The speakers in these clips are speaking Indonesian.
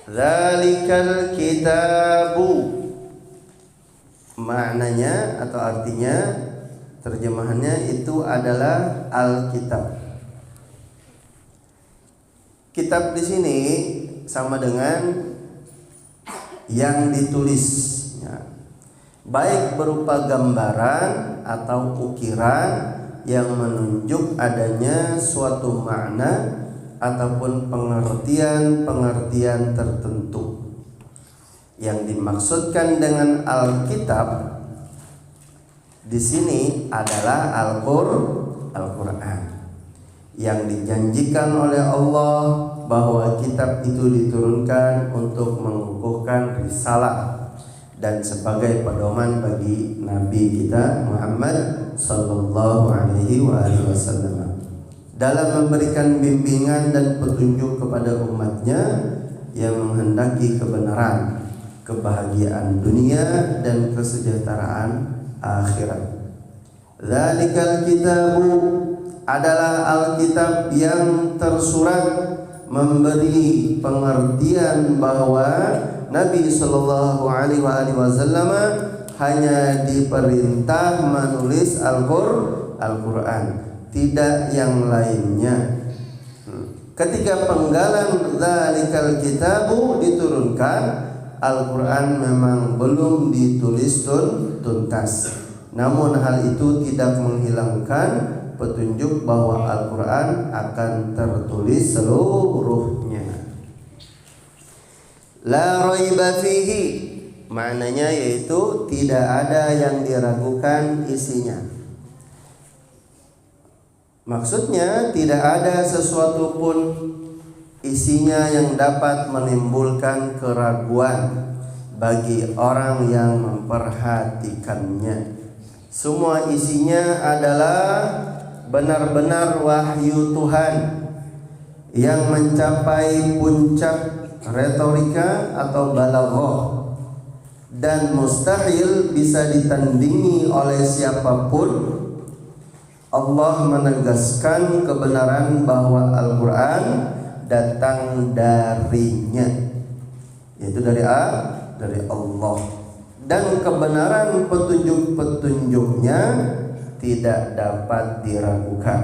Dzalikal kitabu, maknanya atau artinya terjemahannya itu adalah Alkitab. Kitab di sini sama dengan yang ditulis, ya. Baik berupa gambaran atau ukiran yang menunjuk adanya suatu makna ataupun pengertian tertentu. Yang dimaksudkan dengan Alkitab di sini adalah Al-Qur'an yang dijanjikan oleh Allah bahwa kitab itu diturunkan untuk mengukuhkan risalah dan sebagai pedoman bagi Nabi kita Muhammad sallallahu alaihi wasallam dalam memberikan bimbingan dan petunjuk kepada umatnya yang menghendaki kebenaran, kebahagiaan dunia dan kesejahteraan akhirat. Dzalikal kitabu adalah Alkitab yang tersurat memberi pengertian bahwa Nabi sallallahu alaihi wasallam hanya diperintah menulis Al-Qur'an, tidak yang lainnya. Ketika penggalan dzalikal kitabu diturunkan, Al-Qur'an memang belum ditulis tuntas. Namun hal itu tidak menghilangkan petunjuk bahwa Al-Qur'an akan tertulis seluruhnya. La raiba fihi, maknanya yaitu tidak ada yang diragukan isinya. Maksudnya tidak ada sesuatu pun isinya yang dapat menimbulkan keraguan bagi orang yang memperhatikannya. Semua isinya adalah benar-benar wahyu Tuhan yang mencapai puncak retorika atau balaghah dan mustahil bisa ditandingi oleh siapapun. Allah menegaskan kebenaran bahwa Al-Qur'an datang darinya, yaitu dari Allah, dan kebenaran petunjuk-petunjuknya tidak dapat diragukan.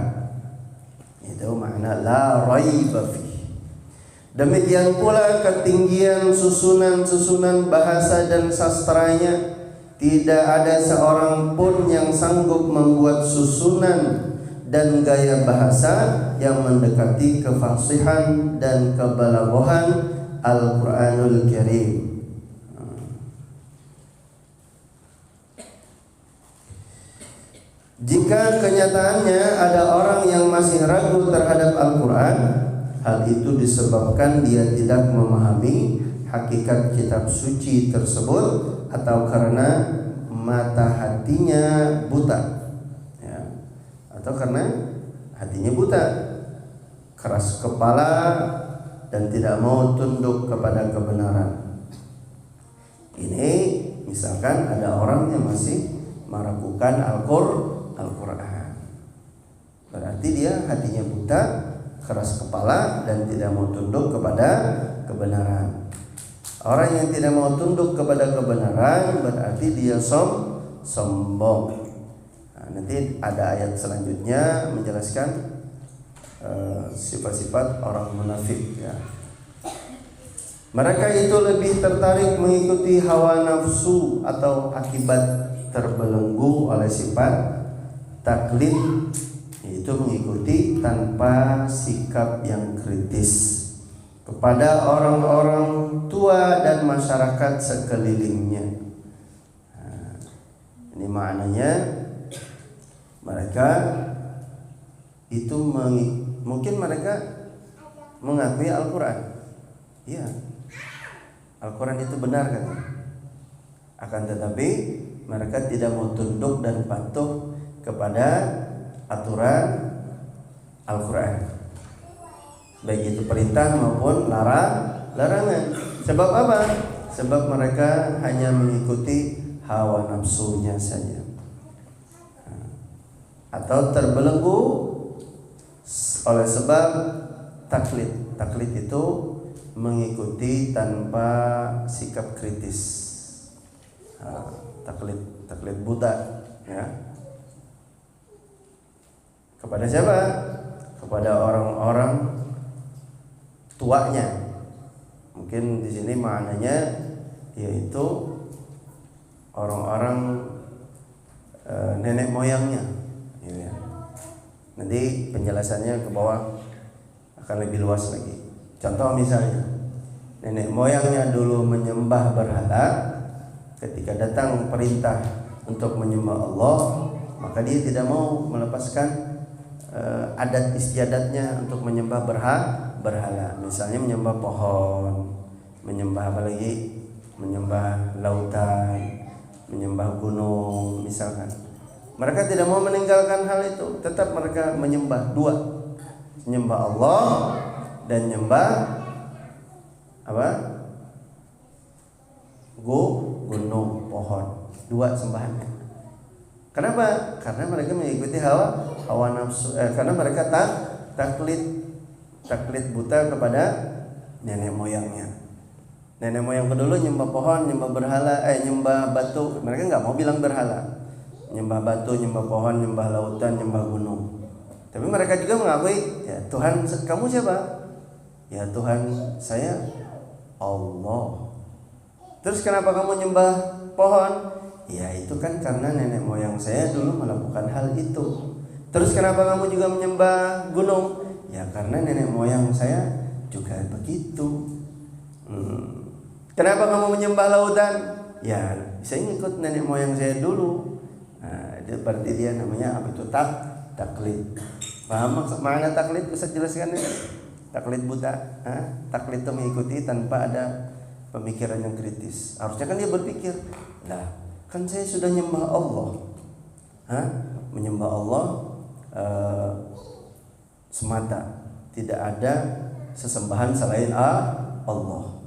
Itu makna la raiba fi. Demikian pula ketinggian susunan bahasa dan sastranya. Tidak ada seorang pun yang sanggup membuat susunan dan gaya bahasa yang mendekati kefasihan dan kebalaghahan Al-Qur'anul Karim. Jika kenyataannya ada orang yang masih ragu terhadap Al-Qur'an, hal itu disebabkan dia tidak memahami hakikat kitab suci tersebut atau karena mata hatinya buta, ya, atau karena hatinya buta, keras kepala dan tidak mau tunduk kepada kebenaran. Ini misalkan ada orang yang masih meragukan Al-Qur'an, berarti dia hatinya buta, keras kepala dan tidak mau tunduk kepada kebenaran. Orang yang tidak mau tunduk kepada kebenaran berarti dia sombong. Nah, nanti ada ayat selanjutnya menjelaskan sifat-sifat orang munafik, ya. Mereka itu lebih tertarik mengikuti hawa nafsu atau akibat terbelenggu oleh sifat taklid, yaitu mengikuti tanpa sikap yang kritis kepada orang-orang tua dan masyarakat sekelilingnya. Nah, ini maknanya mereka itu mungkin mereka mengakui Al-Qur'an. Iya, Al-Qur'an itu benar kan? Akan tetapi mereka tidak mau tunduk dan patuh kepada aturan Al-Qur'an, baik itu perintah maupun larangan. Sebab apa? Sebab mereka hanya mengikuti hawa nafsunya saja, atau terbelenggu oleh sebab taklid. Taklid itu mengikuti tanpa sikap kritis. Taklid buta, ya. Kepada siapa? Kepada orang-orang tuanya. Mungkin di sini maknanya yaitu orang-orang nenek moyangnya, gitu ya. Nanti penjelasannya ke bawah akan lebih luas lagi. Contoh misalnya, nenek moyangnya dulu menyembah berhala, ketika datang perintah untuk menyembah Allah, maka dia tidak mau melepaskan adat istiadatnya untuk menyembah berhala. Misalnya menyembah pohon, menyembah apa lagi? Menyembah lautan, menyembah gunung misalkan. Mereka tidak mau meninggalkan hal itu, tetap mereka menyembah dua. Menyembah Allah dan menyembah apa? Gunung, pohon. Dua sembahannya. Kenapa? Karena mereka mengikuti hawa nafsu. Karena mereka taklid buta kepada nenek moyangnya. Nenek moyang dulu nyembah pohon, nyembah berhala, nyembah batu. Mereka nggak mau bilang berhala. Nyembah batu, nyembah pohon, nyembah lautan, nyembah gunung. Tapi mereka juga mengakui, ya Tuhan kamu siapa? Ya Tuhan saya Allah. Terus kenapa kamu nyembah pohon? Ya itu kan karena nenek moyang saya dulu melakukan hal itu. Terus kenapa kamu juga menyembah gunung? Ya karena nenek moyang saya juga begitu. Kenapa kamu menyembah lautan? Ya saya ngikut nenek moyang saya dulu. Nah, itu berarti dia namanya apa itu? Taklid. Paham makna taklid? Bisa jelaskan ya? Taklid buta. Taklid itu mengikuti tanpa ada pemikiran yang kritis. Harusnya kan dia berpikir, lah kan saya sudah menyembah Allah, menyembah Allah semata, tidak ada sesembahan selain Allah.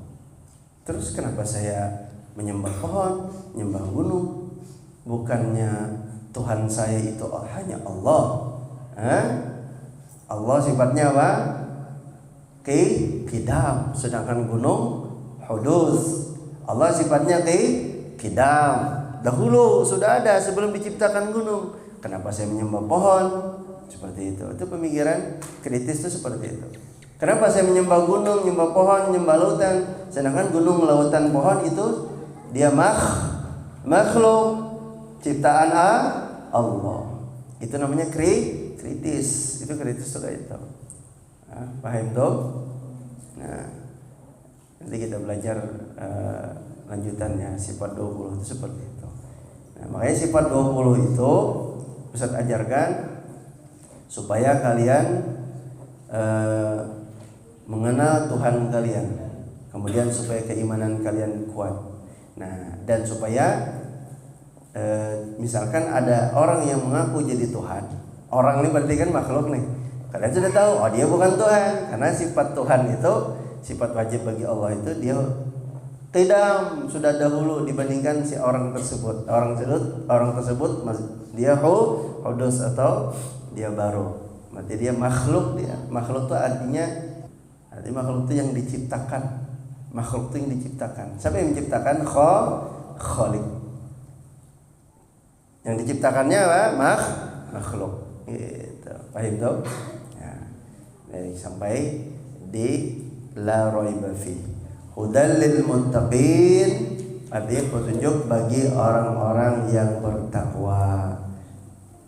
Terus kenapa saya menyembah pohon, menyembah gunung? Bukannya Tuhan saya itu hanya Allah? Allah sifatnya apa? Qidam, sedangkan gunung hudus. Allah sifatnya qidam. Dahulu sudah ada sebelum diciptakan gunung. Kenapa saya menyembah pohon? Seperti itu. Itu pemikiran kritis itu seperti itu. Kenapa saya menyembah gunung, menyembah pohon, menyembah lautan? Sedangkan gunung, lautan, pohon itu dia makhluk ciptaan Allah. Itu namanya kritis. Itu kritis juga itu. Paham dong? Nah, nanti kita belajar lanjutannya sifat 20 itu seperti itu. Nah, makanya sifat 20 itu Ustaz ajarkan supaya kalian mengenal Tuhan kalian, kemudian supaya keimanan kalian kuat. Nah, dan supaya misalkan ada orang yang mengaku jadi Tuhan, orang ini berarti kan makhluk nih. Kalian sudah tahu, oh dia bukan Tuhan, karena sifat Tuhan itu sifat wajib bagi Allah itu dia tidak sudah dahulu dibandingkan si orang tersebut. Orang tersebut dia hudus atau dia baru. Berarti dia makhluk dia. Makhluk itu artinya makhluk itu yang diciptakan. Makhluk itu yang diciptakan. Siapa yang menciptakan? Khaliq. Yang diciptakannya apa? Makhluk. Gitu. Paham tuh? Sampai di la raiba fi hudal lil muttaqin, artinya petunjuk bagi orang-orang yang bertakwa.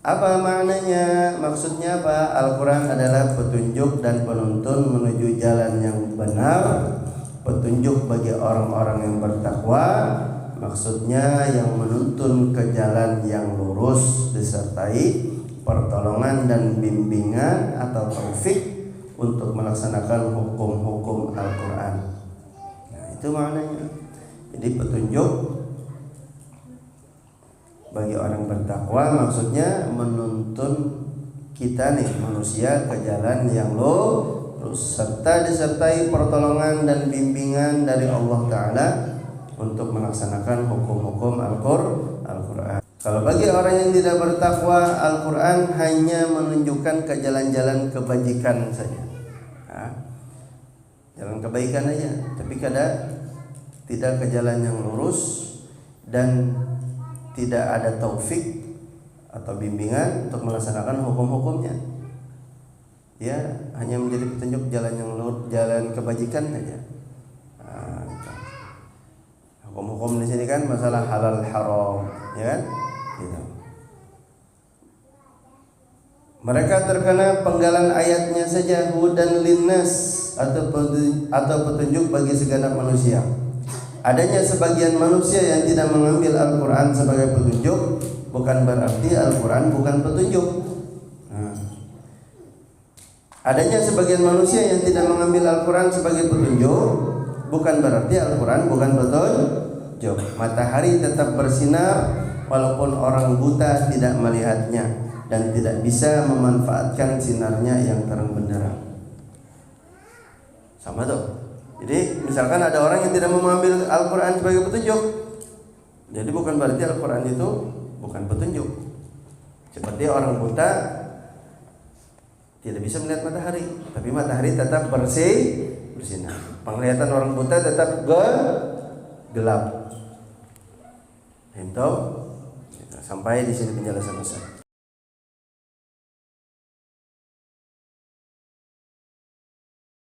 Apa maknanya? Maksudnya apa? Al-Quran adalah petunjuk dan penuntun menuju jalan yang benar, petunjuk bagi orang-orang yang bertakwa. Maksudnya yang menuntun ke jalan yang lurus disertai pertolongan dan bimbingan atau taufik untuk melaksanakan hukum-hukum Al-Quran. Nah, itu maknanya. Jadi petunjuk bagi orang bertakwa maksudnya menuntun kita nih manusia ke jalan yang lurus serta disertai pertolongan dan bimbingan dari Allah Ta'ala untuk melaksanakan hukum-hukum Al-Quran. Kalau bagi orang yang tidak bertakwa, Al-Quran hanya menunjukkan ke jalan-jalan kebajikan saja. jalan kebaikan aja, tapi tidak ke jalan yang lurus dan tidak ada taufik atau bimbingan untuk melaksanakan hukum-hukumnya. Ya, hanya menjadi petunjuk jalan yang lurus, jalan kebajikan saja. Hukum-hukum di sini kan masalah halal haram, ya kan? Gitu. Mereka terkena penggalan ayatnya saja, hudan linnas, atau petunjuk bagi segenap manusia. Adanya sebagian manusia yang tidak mengambil Al-Quran sebagai petunjuk bukan berarti Al-Quran bukan petunjuk. Adanya sebagian manusia yang tidak mengambil Al-Quran sebagai petunjuk bukan berarti Al-Quran bukan petunjuk. Matahari tetap bersinar walaupun orang buta tidak melihatnya dan tidak bisa memanfaatkan sinarnya yang terang benderang. Sama tuh. Jadi misalkan ada orang yang tidak mengambil Al-Quran sebagai petunjuk, jadi bukan berarti Al-Quran itu bukan petunjuk. Seperti orang buta tidak bisa melihat matahari, tapi matahari tetap bersinar. Penglihatan orang buta tetap gelap. Sampai di sini penjelasan Ustaz.